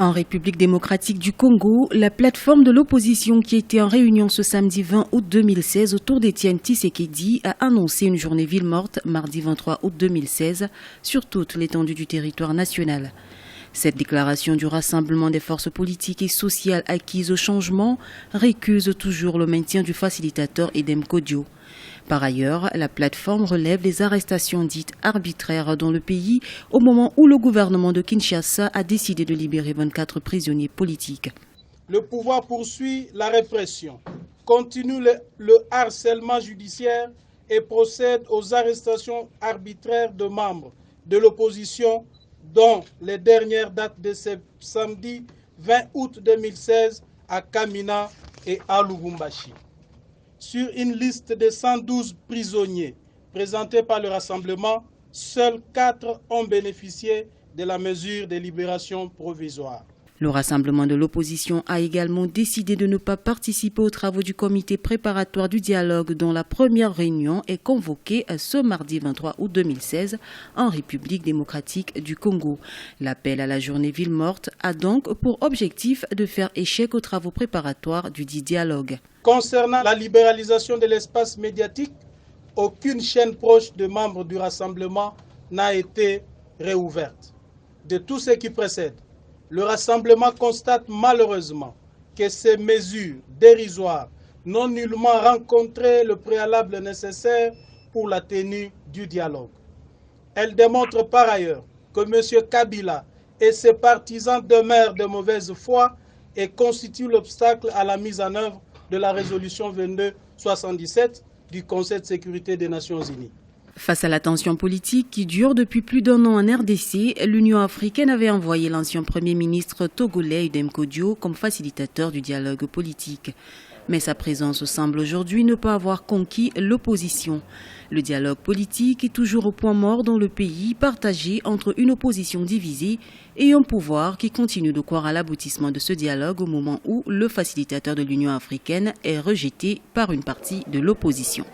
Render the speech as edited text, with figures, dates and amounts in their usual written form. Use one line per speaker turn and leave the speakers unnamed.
En République démocratique du Congo, la plateforme de l'opposition qui était en réunion ce samedi 20 août 2016 autour d'Étienne Tshisekedi a annoncé une journée ville morte mardi 23 août 2016 sur toute l'étendue du territoire national. Cette déclaration du rassemblement des forces politiques et sociales acquises au changement récuse toujours le maintien du facilitateur Edem Kodio. Par ailleurs, la plateforme relève les arrestations dites arbitraires dans le pays au moment où le gouvernement de Kinshasa a décidé de libérer 24 prisonniers politiques.
Le pouvoir poursuit la répression, continue le harcèlement judiciaire et procède aux arrestations arbitraires de membres de l'opposition, dont les dernières datent de ce samedi 20 août 2016 à Kamina et à Lubumbashi. Sur une liste de 112 prisonniers présentés par le rassemblement, seuls 4 ont bénéficié de la mesure de libération provisoire.
Le rassemblement de l'opposition a également décidé de ne pas participer aux travaux du comité préparatoire du dialogue dont la première réunion est convoquée ce mardi 23 août 2016 en République démocratique du Congo. L'appel à la journée ville morte a donc pour objectif de faire échec aux travaux préparatoires du dit dialogue.
Concernant la libéralisation de l'espace médiatique, aucune chaîne proche de membres du rassemblement n'a été réouverte. De tout ce qui précède, le rassemblement constate malheureusement que ces mesures dérisoires n'ont nullement rencontré le préalable nécessaire pour la tenue du dialogue. Elles démontrent par ailleurs que M. Kabila et ses partisans demeurent de mauvaise foi et constituent l'obstacle à la mise en œuvre de la résolution 2277 du Conseil de sécurité des Nations Unies.
Face à la tension politique qui dure depuis plus d'un an en RDC, l'Union africaine avait envoyé l'ancien Premier ministre togolais Edem Kodio comme facilitateur du dialogue politique. Mais sa présence semble aujourd'hui ne pas avoir conquis l'opposition. Le dialogue politique est toujours au point mort dans le pays, partagé entre une opposition divisée et un pouvoir qui continue de croire à l'aboutissement de ce dialogue au moment où le facilitateur de l'Union africaine est rejeté par une partie de l'opposition.